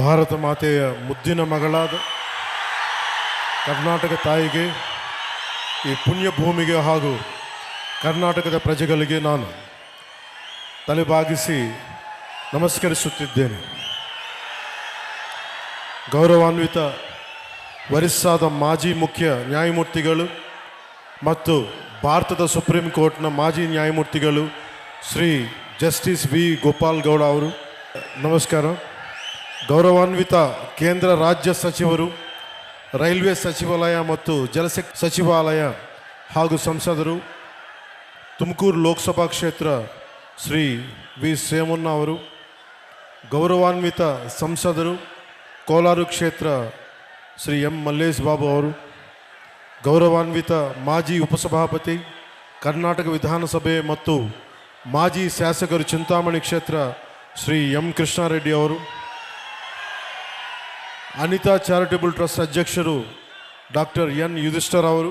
ಭಾರತ ಮಾತೆಯ ಮುದ್ದಿನ ಮಗಳಾದ ಕರ್ನಾಟಕ ತಾಯಿಗೆ, ಈ ಪುಣ್ಯ ಭೂಮಿಗೆ ಹಾಗೂ ಕರ್ನಾಟಕದ ಪ್ರಜೆಗಳಿಗೆ ನಾನು ತಲೆಬಾಗಿಸಿ ನಮಸ್ಕರಿಸುತ್ತಿದ್ದೇನೆ. ಗೌರವಾನ್ವಿತ ವರಿಷ್ಠಾದ ಮಾಜಿ ಮುಖ್ಯ ನ್ಯಾಯಮೂರ್ತಿಗಳು ಮತ್ತು ಭಾರತದ ಸುಪ್ರೀಂ ಕೋರ್ಟ್ನ ಮಾಜಿ ನ್ಯಾಯಮೂರ್ತಿಗಳು ಶ್ರೀ ಜಸ್ಟಿಸ್ ವಿ ಗೋಪಾಲ್ ಗೌಡ ಅವರು, ನಮಸ್ಕಾರ. ಗೌರವಾನ್ವಿತ ಕೇಂದ್ರ ರಾಜ್ಯ ಸಚಿವರು, ರೈಲ್ವೆ ಸಚಿವಾಲಯ ಮತ್ತು ಜಲಶಕ್ತಿ ಸಚಿವಾಲಯ ಹಾಗೂ ಸಂಸದರು, ತುಮಕೂರು ಲೋಕಸಭಾ ಕ್ಷೇತ್ರ ಶ್ರೀ ವಿ ಸೋಮಣ್ಣ ಅವರು, ಗೌರವಾನ್ವಿತ ಸಂಸದರು, ಕೋಲಾರ ಕ್ಷೇತ್ರ ಶ್ರೀ ಎಂ ಮಲ್ಲೇಶ್ ಬಾಬು ಅವರು, ಗೌರವಾನ್ವಿತ ಮಾಜಿ ಉಪಸಭಾಪತಿ ಕರ್ನಾಟಕ ವಿಧಾನಸಭೆ ಮತ್ತು ಮಾಜಿ ಶಾಸಕರು ಚಿಂತಾಮಣಿ ಕ್ಷೇತ್ರ ಶ್ರೀ ಎಂ ಕೃಷ್ಣಾರೆಡ್ಡಿ ಅವರು, ಅನಿತಾ ಚಾರಿಟಬಲ್ ಟ್ರಸ್ಟ್ ಅಧ್ಯಕ್ಷರು ಡಾಕ್ಟರ್ ಎನ್ ಯುಧಿಷ್ಠರ್ ಅವರು,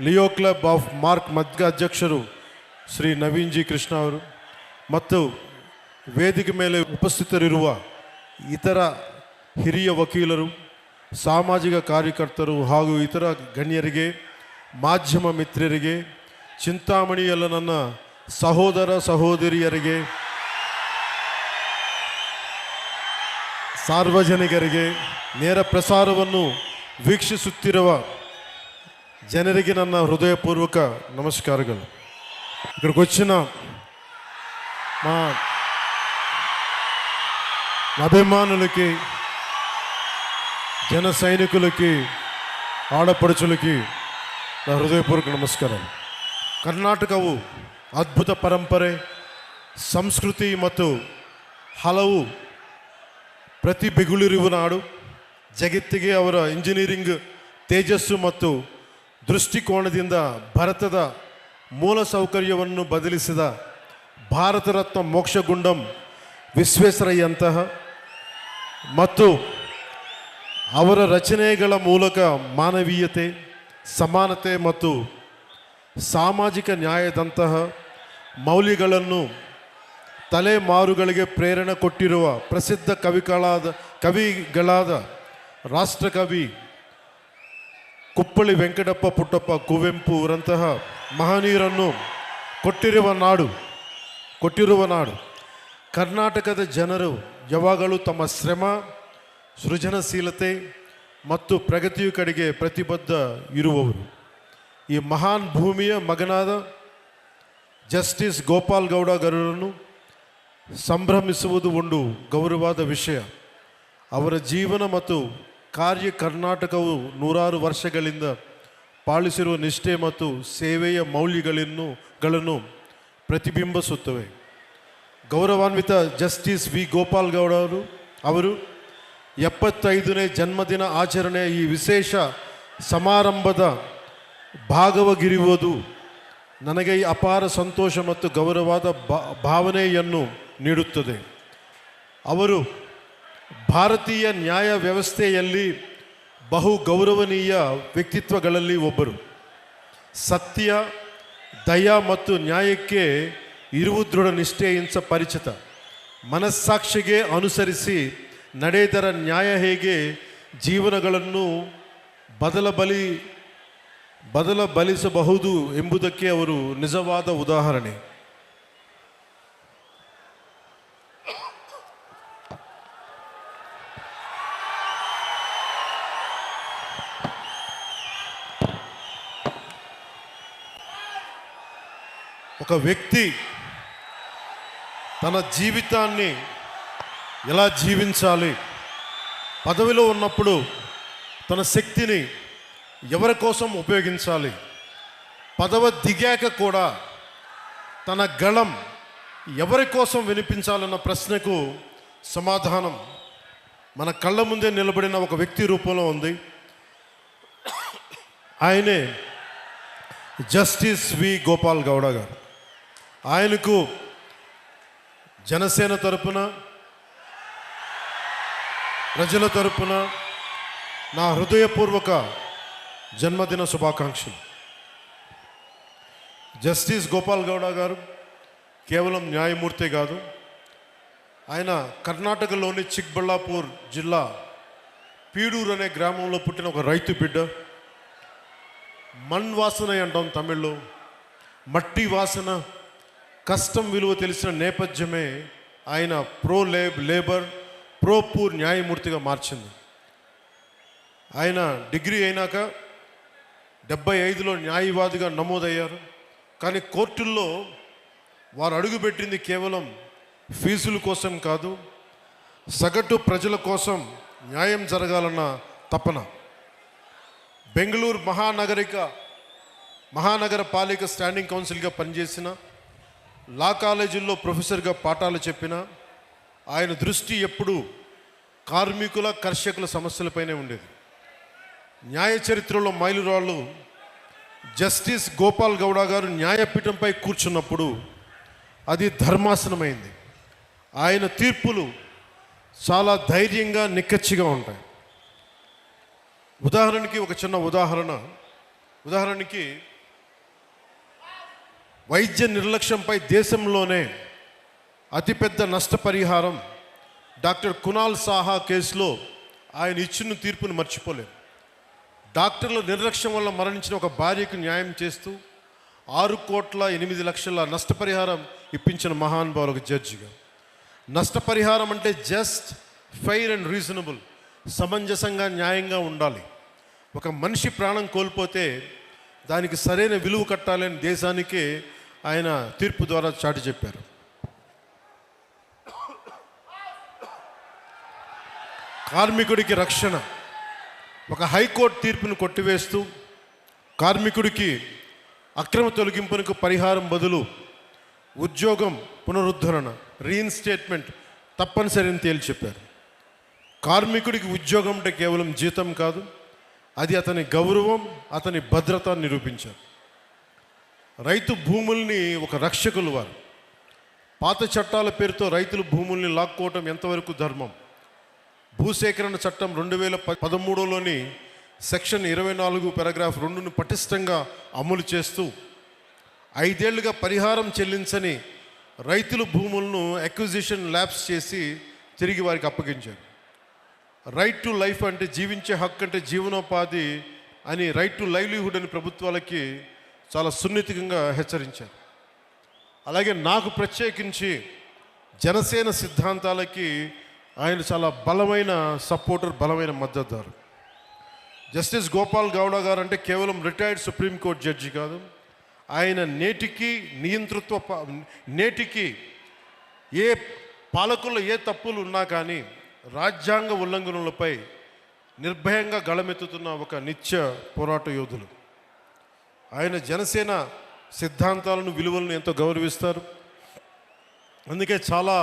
ಲಿಯೋ ಕ್ಲಬ್ ಆಫ್ ಮಾರ್ಕ್ ಮದ್ಗ ಅಧ್ಯಕ್ಷರು ಶ್ರೀ ನವೀನ್ ಜಿ ಕೃಷ್ಣ ಅವರು ಮತ್ತು ವೇದಿಕೆ ಮೇಲೆ ಉಪಸ್ಥಿತರಿರುವ ಇತರ ಹಿರಿಯ ವಕೀಲರು, ಸಾಮಾಜಿಕ ಕಾರ್ಯಕರ್ತರು ಹಾಗೂ ಇತರ ಗಣ್ಯರಿಗೆ, ಮಾಧ್ಯಮ ಮಿತ್ರರಿಗೆ, ಚಿಂತಾಮಣಿಯಲ್ಲ ನನ್ನ ಸಹೋದರ ಸಹೋದರಿಯರಿಗೆ, ಸಾರ್ವಜನಿಕರಿಗೆ, ನೇರ ಪ್ರಸಾರವನ್ನು ವೀಕ್ಷಿಸುತ್ತಿರುವ ಜನರಿಗೆ ನನ್ನ హృదయపూర్వక నమస్కారాలు. ఇక్కడికి వచ్చిన మా అభిమానులకి, జన సైనికులకి, ఆడపడుచులకి నా హృదయపూర్వక ನಮಸ್ಕಾರಾలు. ಕರ್ನಾಟಕವು ಅದ್ಭುತ ಪರಂಪರೆ, ಸಂಸ್ಕೃತಿ ಮತ್ತು ಹಲವು ಪ್ರತಿಭೆಗಳಿರುವ ನಾಡು. ಜಗತ್ತಿಗೆ ಅವರ ಇಂಜಿನಿಯರಿಂಗ್ ತೇಜಸ್ಸು ಮತ್ತು ದೃಷ್ಟಿಕೋನದಿಂದ ಭಾರತದ ಮೂಲ ಸೌಕರ್ಯವನ್ನು ಬದಲಿಸಿದ ಭಾರತ ರತ್ನ ಮೋಕ್ಷಗುಂಡಂ ವಿಶ್ವೇಶ್ವರಯ್ಯಂತಹ ಮತ್ತು ಅವರ ರಚನೆಗಳ ಮೂಲಕ ಮಾನವೀಯತೆ, ಸಮಾನತೆ ಮತ್ತು ಸಾಮಾಜಿಕ ನ್ಯಾಯದಂತಹ ಮೌಲ್ಯಗಳನ್ನು ತಲೆಮಾರುಗಳಿಗೆ ಪ್ರೇರಣೆ ಕೊಟ್ಟಿರುವ ಪ್ರಸಿದ್ಧ ಕವಿಗಳಾದ ರಾಷ್ಟ್ರಕವಿ ಕುಪ್ಪಳಿ ವೆಂಕಟಪ್ಪ ಪುಟ್ಟಪ್ಪ ಕುವೆಂಪು ಅವರಂತಹ ಮಹನೀಯರನ್ನು ಕೊಟ್ಟಿರುವ ನಾಡು. ಕರ್ನಾಟಕದ ಜನರು ಯಾವಾಗಲೂ ತಮ್ಮ ಶ್ರಮ, ಸೃಜನಶೀಲತೆ ಮತ್ತು ಪ್ರಗತಿಯ ಕಡೆಗೆ ಪ್ರತಿಬದ್ಧ ಇರುವವರು. ಈ ಮಹಾನ್ ಭೂಮಿಯ ಮಗನಾದ ಜಸ್ಟಿಸ್ ಗೋಪಾಲ್ ಗೌಡ ಗೌಡರನ್ನು ಸಂಭ್ರಮಿಸುವುದು ಒಂದು ಗೌರವವಾದ ವಿಷಯ. ಅವರ ಜೀವನ ಮತ್ತು ಕಾರ್ಯ ಕರ್ನಾಟಕವು ನೂರಾರು ವರ್ಷಗಳಿಂದ ಪಾಲಿಸಿರುವ ನಿಷ್ಠೆ ಮತ್ತು ಸೇವೆಯ ಮೌಲ್ಯಗಳನ್ನು ಪ್ರತಿಬಿಂಬಿಸುತ್ತವೆ. ಗೌರವಾನ್ವಿತ ಜಸ್ಟಿಸ್ ವಿ ಗೋಪಾಲ್ ಗೌಡ ಅವರು 75ನೇ ಜನ್ಮದಿನ ಆಚರಣೆಯ ಈ ವಿಶೇಷ ಸಮಾರಂಭದ ಭಾಗವಾಗಿರುವುದು ನನಗೆ ಅಪಾರ ಸಂತೋಷ ಮತ್ತು ಗೌರವವಾದ ಭಾವನೆಯನ್ನು ನೀಡುತ್ತದೆ. ಅವರು ಭಾರತೀಯ ನ್ಯಾಯ ವ್ಯವಸ್ಥೆಯಲ್ಲಿ ಬಹು ಗೌರವನೀಯ ವ್ಯಕ್ತಿತ್ವಗಳಲ್ಲಿ ಒಬ್ಬರು. ಸತ್ಯ, ದಯ ಮತ್ತು ನ್ಯಾಯಕ್ಕೆ ಇರುವ ದೃಢ ನಿಷ್ಠೆಯಿಂದ ಪರಿಚಿತ. ಮನಸ್ಸಾಕ್ಷಿಗೆ ಅನುಸರಿಸಿ ನಡೆದರ ನ್ಯಾಯ ಹೇಗೆ ಜೀವನಗಳನ್ನು ಬದಲಬಲಿಸಬಹುದು ಎಂಬುದಕ್ಕೆ ಅವರು ನಿಜವಾದ ಉದಾಹರಣೆ. ఒక వ్యక్తి తన జీవితాన్ని ఎలా జీవించాలి, పదవిలో ఉన్నప్పుడు తన శక్తిని ఎవరి కోసం ఉపయోగించాలి, పదవి దిగాక కూడా తన గళం ఎవరి కోసం వినిపించాలన్న ప్రశ్నకు సమాధానం మన కళ్ళ ముందే నిలబడిన ఒక వ్యక్తి రూపంలో ఉంది. ఆయనే జస్టిస్ వి గోపాల్ గౌడ గారు. ఆయనకు జనసేన తరపున, ప్రజల తరపున నా హృదయపూర్వక జన్మదిన శుభాకాంక్షలు. జస్టిస్ గోపాల్ గౌడ గారు కేవలం న్యాయమూర్తే కాదు, ఆయన కర్ణాటకలోని చిక్బళ్ళాపూర్ జిల్లా పీడూరు అనే గ్రామంలో పుట్టిన ఒక రైతు బిడ్డ. మణ్ వాసన అంటాం తమిళ్లో, మట్టి వాసన, కష్టం విలువ తెలిసిన నేపథ్యమే ఆయన లేబర్ ప్రో పూర్ న్యాయమూర్తిగా మార్చింది. ఆయన డిగ్రీ అయినాక 75లో న్యాయవాదిగా నమోదయ్యారు. కానీ కోర్టుల్లో వారు అడుగుపెట్టింది కేవలం ఫీజుల కోసం కాదు, సగటు ప్రజల కోసం న్యాయం జరగాలన్న తపన. బెంగళూరు మహానగర పాలిక స్టాండింగ్ కౌన్సిల్గా పనిచేసిన, లా కాలేజీల్లో ప్రొఫెసర్గా పాఠాలు చెప్పిన ఆయన దృష్టి ఎప్పుడూ కార్మికుల కర్షకుల సమస్యలపైనే ఉండేది. న్యాయ చరిత్రలో మైలురాళ్ళు జస్టిస్ గోపాల్ గౌడ గారు న్యాయపీఠంపై కూర్చున్నప్పుడు అది ధర్మాసనమైంది. ఆయన తీర్పులు చాలా ధైర్యంగా నిక్కచ్చిగా ఉంటాయి. ఉదాహరణకి ఒక చిన్న ఉదాహరణకి వైద్య నిర్లక్ష్యంపై దేశంలోనే అతిపెద్ద నష్టపరిహారం డాక్టర్ కునాల్ సాహా కేసులో ఆయన ఇచ్చిన తీర్పును మర్చిపోలేం. డాక్టర్ల నిర్లక్ష్యం వల్ల మరణించిన ఒక భార్యకు న్యాయం చేస్తూ 6,08,00,000 నష్టపరిహారం ఇప్పించిన మహానుభావులు ఒక జడ్జిగా. నష్టపరిహారం అంటే జస్ట్, ఫెయిర్ అండ్ రీజనబుల్, సమంజసంగా న్యాయంగా ఉండాలి. ఒక మనిషి ప్రాణం కోల్పోతే దానికి సరైన విలువ కట్టాలని దేశానికే ఆయన తీర్పు ద్వారా చాటి చెప్పారు. కార్మికుడికి రక్షణ, ఒక హైకోర్టు తీర్పును కొట్టివేస్తూ కార్మికుడికి అక్రమ తొలగింపునకు పరిహారం బదులు ఉద్యోగం పునరుద్ధరణ, రీఇన్స్టేట్మెంట్ తప్పనిసరి అని తేల్చి చెప్పారు. కార్మికుడికి ఉద్యోగం అంటే కేవలం జీతం కాదు, అది అతని గౌరవం, అతని భద్రత నిరూపించారు. రైతు భూముల్ని ఒక రక్షకులు వారు. పాత చట్టాల పేరుతో రైతుల భూముల్ని లాక్కోవటం ఎంతవరకు ధర్మం? భూసేకరణ చట్టం 2013లోని సెక్షన్ 24 పారాగ్రాఫ్ 2ను పటిష్టంగా అమలు చేస్తూ 5 ఏళ్లుగా పరిహారం చెల్లించని రైతుల భూములను అక్విజిషన్ ల్యాప్స్ చేసి తిరిగి వారికి అప్పగించారు. రైట్ టు లైఫ్ అంటే జీవించే హక్కు అంటే జీవనోపాధి అని, రైట్ టు లైవ్లీహుడ్ అని ప్రభుత్వాలకి చాలా సున్నితంగా హెచ్చరించారు. అలాగే నాకు ప్రత్యేకించి జనసేన సిద్ధాంతాలకి ఆయన చాలా బలమైన సపోర్టర్, బలమైన మద్దతుదారు. జస్టిస్ గోపాల్ గౌడ గారు అంటే కేవలం రిటైర్డ్ సుప్రీంకోర్టు జడ్జి కాదు, ఆయన నేటికి ఏ పాలకుల్లో ఏ తప్పులు ఉన్నా కానీ రాజ్యాంగ ఉల్లంఘనలపై నిర్భయంగా గళమెత్తుతున్న ఒక నిత్య పోరాట యోధులు. ఆయన జనసేన సిద్ధాంతాలను, విలువలను ఎంతో గౌరవిస్తారు. అందుకే చాలా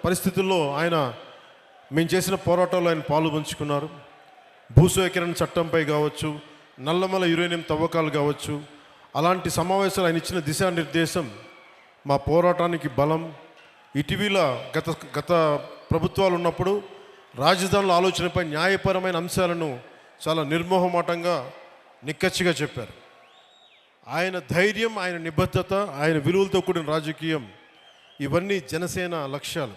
పరిస్థితుల్లో మేము చేసిన పోరాటాల్లో ఆయన పాలు పంచుకున్నారు. భూసేకరణ చట్టంపై కావచ్చు, నల్లమల యురేనియం తవ్వకాలు కావచ్చు, అలాంటి సమావేశాలు ఆయన ఇచ్చిన దిశానిర్దేశం మా పోరాటానికి బలం. ఇటీవల గత ప్రభుత్వాలు ఉన్నప్పుడు రాజధానుల ఆలోచనపై న్యాయపరమైన అంశాలను చాలా నిర్మోహమాటంగా నిక్కచ్చిగా చెప్పారు. ఆయన ధైర్యం, ఆయన నిబద్ధత, ఆయన విలువలతో కూడిన రాజకీయం, ఇవన్నీ జనసేన లక్ష్యాలు.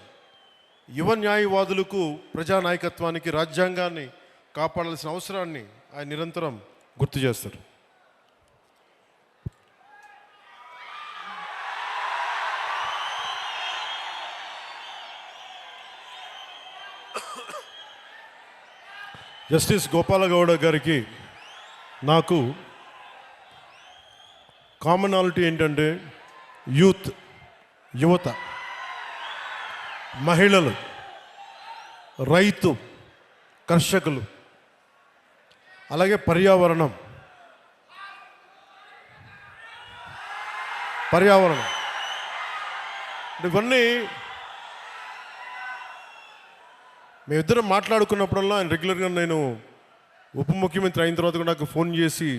యువ న్యాయవాదులకు, ప్రజానాయకత్వానికి, రాజ్యాంగాన్ని కాపాడాల్సిన అవసరాన్ని ఆయన నిరంతరం గుర్తు చేస్తారు. జస్టిస్ గోపాలగౌడ గారికి నాకు కామనాలిటీ ఏంటంటే యువత, మహిళలు, రైతు, కర్షకులు, అలాగే పర్యావరణం. ఇవన్నీ మేమిద్దరం మాట్లాడుకున్నప్పుడల్లా ఆయన రెగ్యులర్గా, నేను ఉప ముఖ్యమంత్రి అయిన తర్వాత కూడా నాకు ఫోన్ చేసి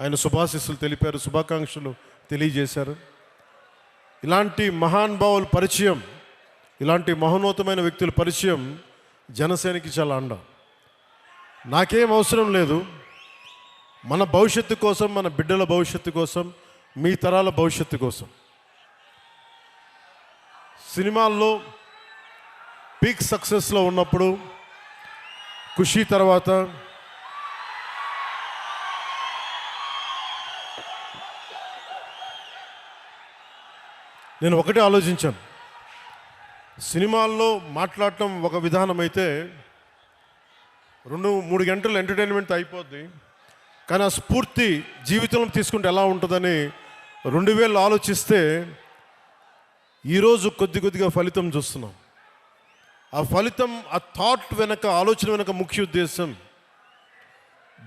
ఆయన శుభాశీస్సులు తెలిపారు, శుభాకాంక్షలు తెలియజేశారు. ఇలాంటి మహానుభావుల పరిచయం, ఇలాంటి మహోన్నతమైన వ్యక్తుల పరిచయం జనసేనకి చాలా అండ. నాకేం అవసరం లేదు, మన భవిష్యత్తు కోసం, మన బిడ్డల భవిష్యత్తు కోసం, మీ తరాల భవిష్యత్తు కోసం. సినిమాల్లో పీక్ సక్సెస్లో ఉన్నప్పుడు, ఖుషీ తర్వాత నేను ఒకటే ఆలోచించాను. సినిమాల్లో మాట్లాడటం ఒక విధానం అయితే 2-3 గంటలు ఎంటర్టైన్మెంట్ అయిపోద్ది. కానీ ఆ స్ఫూర్తి జీవితంలో తీసుకుంటే ఎలా ఉంటుందని 2000 ఆలోచిస్తే ఈరోజు కొద్దిగా ఫలితం చూస్తున్నాం. ఆ ఫలితం, ఆ థాట్ వెనక, ఆలోచన వెనక ముఖ్య ఉద్దేశం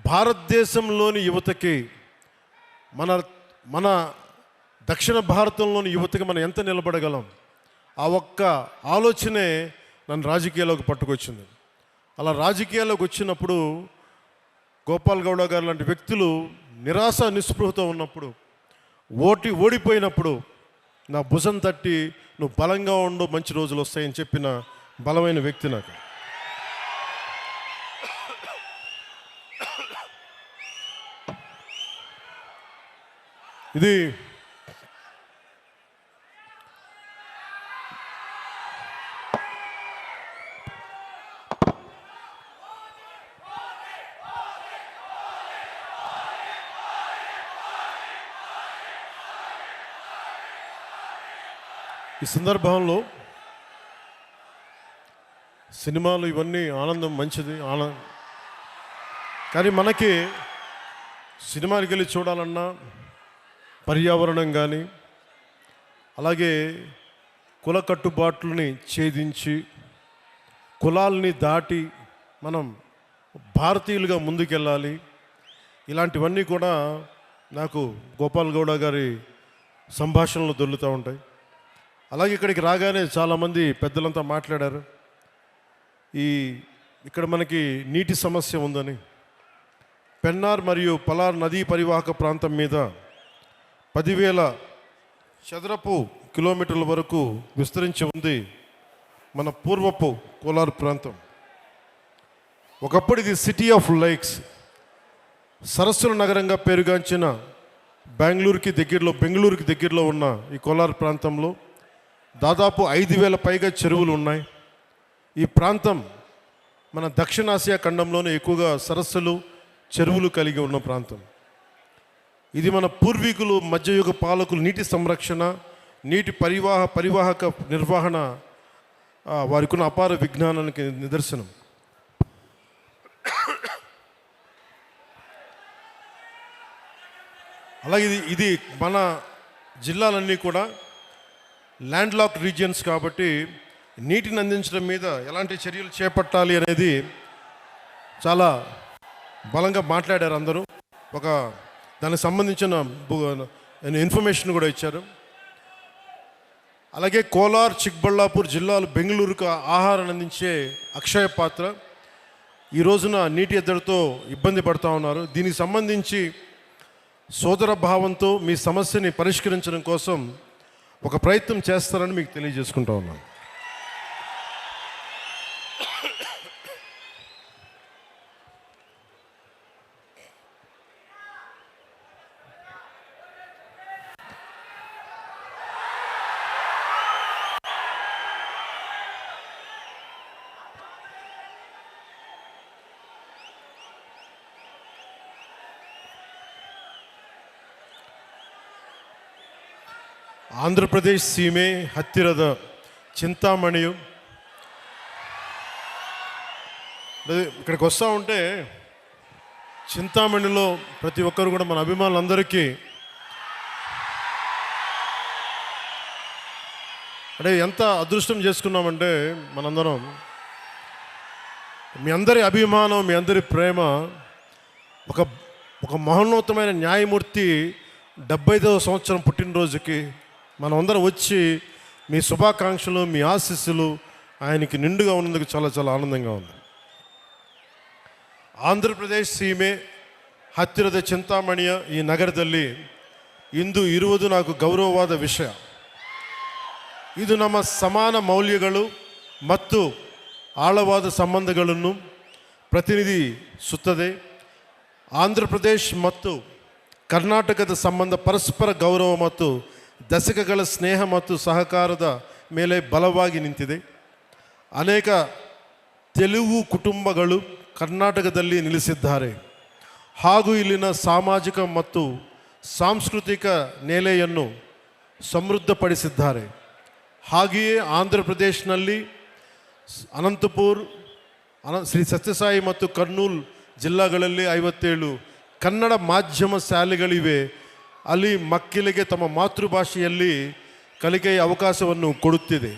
భారతదేశంలోని యువతకి, మన దక్షిణ భారతంలోని యువతకి మనం ఎంత నిలబడగలం, ఆ ఒక్క ఆలోచనే నన్ను రాజకీయాల్లోకి పట్టుకొచ్చింది. అలా రాజకీయాల్లోకి వచ్చినప్పుడు గోపాల్ గౌడ గారు లాంటి వ్యక్తులు నిరాశ నిస్పృహతో ఉన్నప్పుడు, ఓడిపోయినప్పుడు నా భుజం తట్టి నువ్వు బలంగా ఉండు, మంచి రోజులు వస్తాయని చెప్పిన బలమైన వ్యక్తి నాకు. ఇది ఈ సందర్భంలో సినిమాలు ఇవన్నీ ఆనందం, మంచిది కానీ మనకి సినిమాకి వెళ్ళి చూడాలన్నా పర్యావరణం కానీ, అలాగే కుల కట్టుబాట్లని ఛేదించి కులాల్ని దాటి మనం భారతీయులుగా ముందుకెళ్ళాలి. ఇలాంటివన్నీ కూడా నాకు గోపాల్ గౌడ గారి సంభాషణలు దొర్లుతూ ఉంటాయి. అలాగే ఇక్కడికి రాగానే చాలామంది పెద్దలంతా మాట్లాడారు, ఇక్కడ మనకి నీటి సమస్య ఉందని. పెన్నార్ మరియు పలార్ నదీ పరివాహక ప్రాంతం మీద 10,000 చదరపు కిలోమీటర్ల వరకు విస్తరించి ఉంది మన పూర్వపు కోలార్ ప్రాంతం. ఒకప్పుడు ఇది సిటీ ఆఫ్ లేక్స్, సరస్సుల నగరంగా పేరుగాంచిన బెంగళూరుకి దగ్గరలో ఉన్న ఈ కోలార్ ప్రాంతంలో దాదాపు 5,000 పైగా చెరువులు ఉన్నాయి. ఈ ప్రాంతం మన దక్షిణాసియా ఖండంలోనే ఎక్కువగా సరస్సులు, చెరువులు కలిగి ఉన్న ప్రాంతం. ఇది మన పూర్వీకులు, మధ్యయుగ పాలకులు నీటి సంరక్షణ, నీటి పరివాహక నిర్వహణ వారికి ఉన్న అపార విజ్ఞానానికి నిదర్శనం. అలాగే ఇది మన జిల్లాలన్నీ కూడా ల్యాండ్ లాక్ రీజియన్స్ కాబట్టి నీటిని అందించడం మీద ఎలాంటి చర్యలు చేపట్టాలి అనేది చాలా బలంగా మాట్లాడారు అందరూ. దానికి సంబంధించిన ఇన్ఫర్మేషన్ కూడా ఇచ్చారు. అలాగే కోలార్, చిక్బళ్ళాపూర్ జిల్లాలు బెంగళూరుకు ఆహారాన్ని అందించే అక్షయ పాత్ర ఈ రోజున నీటి ఎద్దడితో ఇబ్బంది పడుతూ ఉన్నారు. దీనికి సంబంధించి సోదర భావంతో మీ సమస్యని పరిష్కరించడం కోసం ఒక ప్రయత్నం చేస్తారని మీకు తెలియజేసుకుంటా ఉన్నాను. ಆಂಧ್ರಪ್ರದೇಶ್ ಸೀಮೆ ಹತ್ತಿರದ చింతామణియు ఇక్కడికి వస్తూ ఉంటే చింతామణిలో ప్రతి ఒక్కరు కూడా మన అభిమానులందరికీ అంటే ఎంత అదృష్టం చేసుకున్నామంటే మనందరం మీ అందరి అభిమానం, మీ అందరి ప్రేమ ఒక మహోన్నతమైన న్యాయమూర్తి 75వ సంవత్సరం పుట్టినరోజుకి మనం అందరం వచ్చి మీ శుభాకాంక్షలు, మీ ఆశీస్సులు ఆయనకి నిండుగా ఉన్నందుకు చాలా చాలా ఆనందంగా ఉంది. ಆಂಧ್ರಪ್ರದೇಶ್ ಸೀಮೆ ಹತ್ತಿರದ చింతామಣಿಯ ಈ ನಗರದಲ್ಲಿ ಇಂದು ಇರುವುದು నాకు ಗೌರವವಾದ ವಿಷಯ. ಇದು ನಮ್ಮ ಸಮಾನ ಮೌಲ್ಯಗಳು ಮತ್ತು ಆಳವಾದ ಸಂಬಂಧಗಳನ್ನು ಪ್ರತಿನಿಧಿಸುತ್ತದೆ. ಆಂಧ್ರಪ್ರದೇಶ್ ಮತ್ತು ಕರ್ನಾಟಕದ ಸಂಬಂಧ ಪರಸ್ಪರ ಗೌರವ ಮತ್ತು ದಶಕಗಳ ಸ್ನೇಹ ಮತ್ತು ಸಹಕಾರದ ಮೇಲೆ ಬಲವಾಗಿ ನಿಂತಿದೆ. ಅನೇಕ ತೆಲುಗು ಕುಟುಂಬಗಳು ಕರ್ನಾಟಕದಲ್ಲಿ ನೆಲೆಸಿದ್ದಾರೆ ಹಾಗೂ ಇಲ್ಲಿನ ಸಾಮಾಜಿಕ ಮತ್ತು ಸಾಂಸ್ಕೃತಿಕ ನೆಲೆಯನ್ನು ಸಮೃದ್ಧಪಡಿಸಿದ್ದಾರೆ. ಹಾಗೆಯೇ ಆಂಧ್ರ ಪ್ರದೇಶನಲ್ಲಿ ಅನಂತಪುರ್, ಶ್ರೀ ಸತ್ಯಸಾಯಿ ಮತ್ತು ಕರ್ನೂಲ್ ಜಿಲ್ಲೆಗಳಲ್ಲಿ 57 ಕನ್ನಡ ಮಾಧ್ಯಮ ಶಾಲೆಗಳಿವೆ. ಅಲ್ಲಿ ಮಕ್ಕಳಿಗೆ ತಮ್ಮ ಮಾತೃಭಾಷೆಯಲ್ಲಿ ಕಲಿಕೆಯ ಅವಕಾಶವನ್ನು ಕೊಡುತ್ತಿದೆ.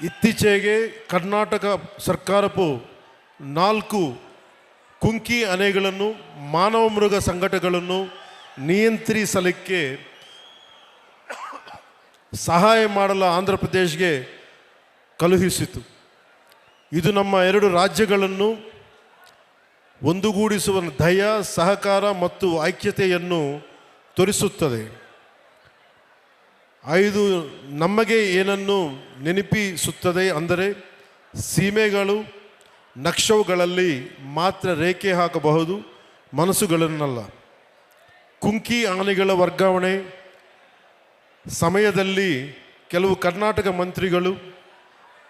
ಇತ್ತೀಚೆಗೆ ಕರ್ನಾಟಕ ಸರ್ಕಾರವು 4 ಕುಂಕಿ ಆನೆಗಳನ್ನು ಮಾನವ ಮೃಗ ಸಂಘಟನೆಗಳನ್ನು ನಿಯಂತ್ರಿಸಲಿಕ್ಕೆ ಸಹಾಯ ಮಾಡಲು ಆಂಧ್ರ ಪ್ರದೇಶಗೆ ಕಳುಹಿಸಿತು. ಇದು ನಮ್ಮ 2 ರಾಜ್ಯಗಳನ್ನು ಒಂದುಗೂಡಿಸುವ ದಯ, ಸಹಕಾರ ಮತ್ತು ಐಕ್ಯತೆಯನ್ನು ತೋರಿಸುತ್ತದೆ. 5 ನಮಗೆ ಏನನ್ನು ನೆನಪಿಸುತ್ತದೆ ಅಂದರೆ ಸೀಮೆಗಳು ನಕ್ಷವುಗಳಲ್ಲಿ ಮಾತ್ರ ರೇಖೆ ಹಾಕಬಹುದು, ಮನಸ್ಸುಗಳನ್ನಲ್ಲ. ಕುಂಕಿ ಆನೆಗಳ ವರ್ಗಾವಣೆ ಸಮಯದಲ್ಲಿ ಕೆಲವು ಕರ್ನಾಟಕ ಮಂತ್ರಿಗಳು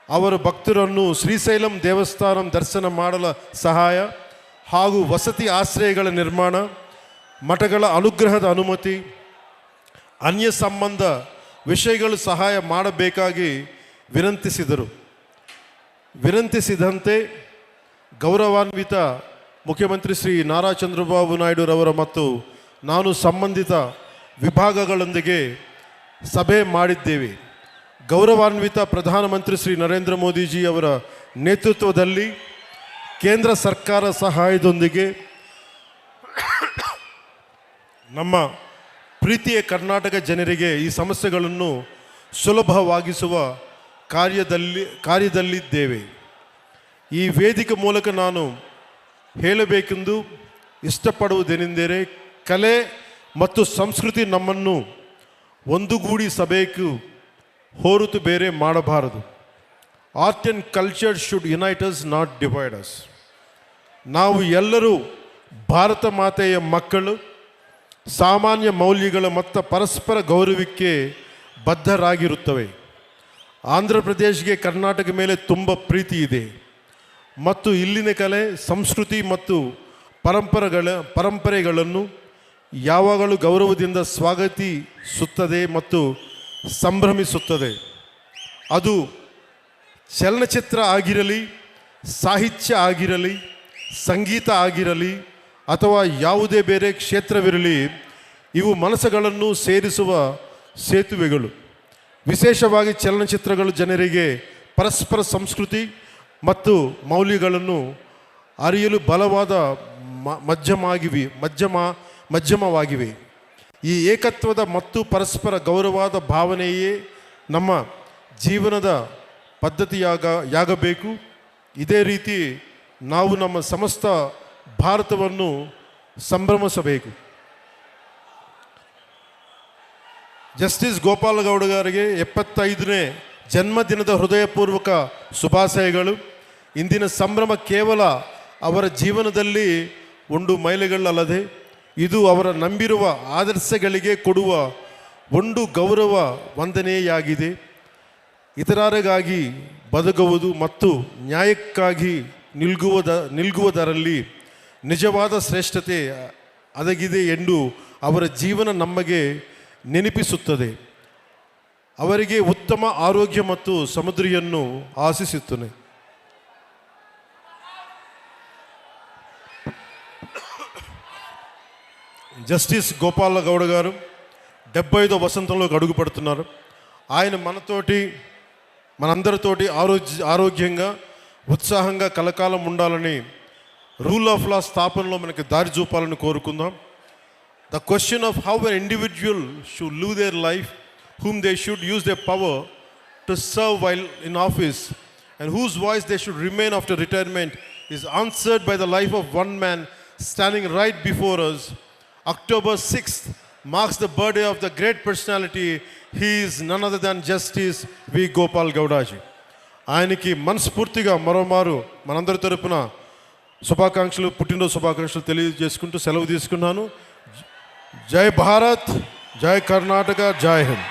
ಅವರ ಭಕ್ತರನ್ನು ಶ್ರೀಶೈಲಂ ದೇವಸ್ಥಾನ ದರ್ಶನ ಮಾಡಲು ಸಹಾಯ ಹಾಗೂ ವಸತಿ ಆಶ್ರಯಗಳ ನಿರ್ಮಾಣ, ಮಠಗಳ ಅನುಗ್ರಹದ ಅನುಮತಿ, ಅನ್ಯ ಸಂಬಂಧ ವಿಷಯಗಳು ಸಹಾಯ ಮಾಡಬೇಕಾಗಿ ವಿನಂತಿಸಿದಂತೆ ಗೌರವಾನ್ವಿತ ಮುಖ್ಯಮಂತ್ರಿ ಶ್ರೀ ನಾರಾ ಚಂದ್ರಬಾಬು ನಾಯ್ಡುರವರ ಮತ್ತು ನಾನು ಸಂಬಂಧಿತ ವಿಭಾಗಗಳೊಂದಿಗೆ ಸಭೆ ಮಾಡಿದ್ದೇವೆ. ಗೌರವಾನ್ವಿತ ಪ್ರಧಾನಮಂತ್ರಿ ಶ್ರೀ ನರೇಂದ್ರ ಮೋದಿಜಿ ಅವರ ನೇತೃತ್ವದಲ್ಲಿ ಕೇಂದ್ರ ಸರ್ಕಾರ ಸಹಾಯದೊಂದಿಗೆ ನಮ್ಮ ಪ್ರೀತಿಯ ಕರ್ನಾಟಕ ಜನರಿಗೆ ಈ ಸಮಸ್ಯೆಗಳನ್ನು ಸುಲಭವಾಗಿಸುವ ಕಾರ್ಯದಲ್ಲಿದ್ದೇವೆ. ಈ ವೇದಿಕೆ ಮೂಲಕ ನಾನು ಹೇಳಬೇಕೆಂದು ಇಷ್ಟಪಡುವುದೇನೆಂದರೆ, ಕಲೆ ಮತ್ತು ಸಂಸ್ಕೃತಿ ನಮ್ಮನ್ನು ಒಂದುಗೂಡಿಸಬೇಕು, ಹೊರತು ಬೇರೆ ಮಾಡಬಾರದು. Art and culture should unite us, not divide us. ನಾವು ಎಲ್ಲರೂ ಭಾರತ ಮಾತೆಯ ಮಕ್ಕಳು, ಸಾಮಾನ್ಯ ಮೌಲ್ಯಗಳ ಮತ್ತು ಪರಸ್ಪರ ಗೌರವಕ್ಕೆ ಬದ್ಧರಾಗಿರುತ್ತವೆ. ಆಂಧ್ರ ಪ್ರದೇಶಕ್ಕೆ ಕರ್ನಾಟಕ ಮೇಲೆ ತುಂಬ ಪ್ರೀತಿ ಇದೆ ಮತ್ತು ಇಲ್ಲಿನ ಕಲೆ, ಸಂಸ್ಕೃತಿ ಮತ್ತು ಪರಂಪರೆಗಳನ್ನು ಯಾವಾಗಲೂ ಗೌರವದಿಂದ ಸ್ವಾಗತಿಸುತ್ತದೆ ಮತ್ತು ಸಂಭ್ರಮಿಸುತ್ತದೆ. ಅದು ಚಲನಚಿತ್ರ ಆಗಿರಲಿ, ಸಾಹಿತ್ಯ ಆಗಿರಲಿ, ಸಂಗೀತ ಆಗಿರಲಿ ಅಥವಾ ಯಾವುದೇ ಬೇರೆ ಕ್ಷೇತ್ರವಿರಲಿ, ಇವು ಮನಸ್ಸುಗಳನ್ನು ಸೇರಿಸುವ ಸೇತುವೆಗಳು. ವಿಶೇಷವಾಗಿ ಚಲನಚಿತ್ರಗಳು ಜನರಿಗೆ ಪರಸ್ಪರ ಸಂಸ್ಕೃತಿ ಮತ್ತು ಮೌಲ್ಯಗಳನ್ನು ಅರಿಯಲು ಬಲವಾದ ಮಾಧ್ಯಮವಾಗಿವೆ. ಈ ಏಕತ್ವದ ಮತ್ತು ಪರಸ್ಪರ ಗೌರವದ ಭಾವನೆಯೇ ನಮ್ಮ ಜೀವನದ ಪದ್ಧತಿಯಾಗಬೇಕು. ಇದೇ ರೀತಿ ನಾವು ನಮ್ಮ ಸಮಸ್ತ ಭಾರತವನ್ನು ಸಂಭ್ರಮಿಸಬೇಕು. ಜಸ್ಟಿಸ್ ಗೋಪಾಲಗೌಡ ಅವರಿಗೆ 75ನೇ ಜನ್ಮದಿನದ ಹೃದಯಪೂರ್ವಕ ಶುಭಾಶಯಗಳು. ಇಂದಿನ ಸಂಭ್ರಮ ಕೇವಲ ಅವರ ಜೀವನದಲ್ಲಿ ಒಂದು ಮೈಲಿಗಲ್ಲದೆ, ಇದು ಅವರ ನಂಬಿರುವ ಆದರ್ಶಗಳಿಗೆ ಕೊಡುವ ಒಂದು ಗೌರವ ವಂದನೆಯಾಗಿದೆ. ಇತರರಿಗಾಗಿ ಬದುಕುವುದು ಮತ್ತು ನ್ಯಾಯಕ್ಕಾಗಿ ನಿಲ್ಗುವುದರಲ್ಲಿ ನಿಜವಾದ ಶ್ರೇಷ್ಠತೆ ಅಡಗಿದೆ ಎಂದು ಅವರ ಜೀವನ ನಮಗೆ ನೆನಪಿಸುತ್ತದೆ. ಅವರಿಗೆ ಉತ್ತಮ ಆರೋಗ್ಯ ಮತ್ತು ಸಮೃದ್ಧಿಯನ್ನು ಆಶಿಸುತ್ತೇನೆ. జస్టిస్ గోపాలగౌడ గారు 75వ వసంతంలోకి అడుగు పడుతున్నారు. ఆయన మనందరితోటి ఆరోగ్యంగా ఉత్సాహంగా కలకాలం ఉండాలని, రూల్ ఆఫ్ లా స్థాపనలో మనకి దారి చూపాలని కోరుకుందాం. The question of how an individual should live their life, whom they should use their power to serve while in office and whose voice they should remain after retirement is answered by the life of one man standing right before us. October 6th marks the birthday of the great personality. He is none other than Justice V. Gopal Gowdaji. ఆయనకి మనస్ఫూర్తిగా మరోమారు మనందరి తరపున శుభాకాంక్షలు, పుట్టినరోజు శుభాకాంక్షలు తెలియజేసుకుంటూ సెలవు తీసుకున్నాను. జై భారత్, జై కర్ణాటక, జై హింద్.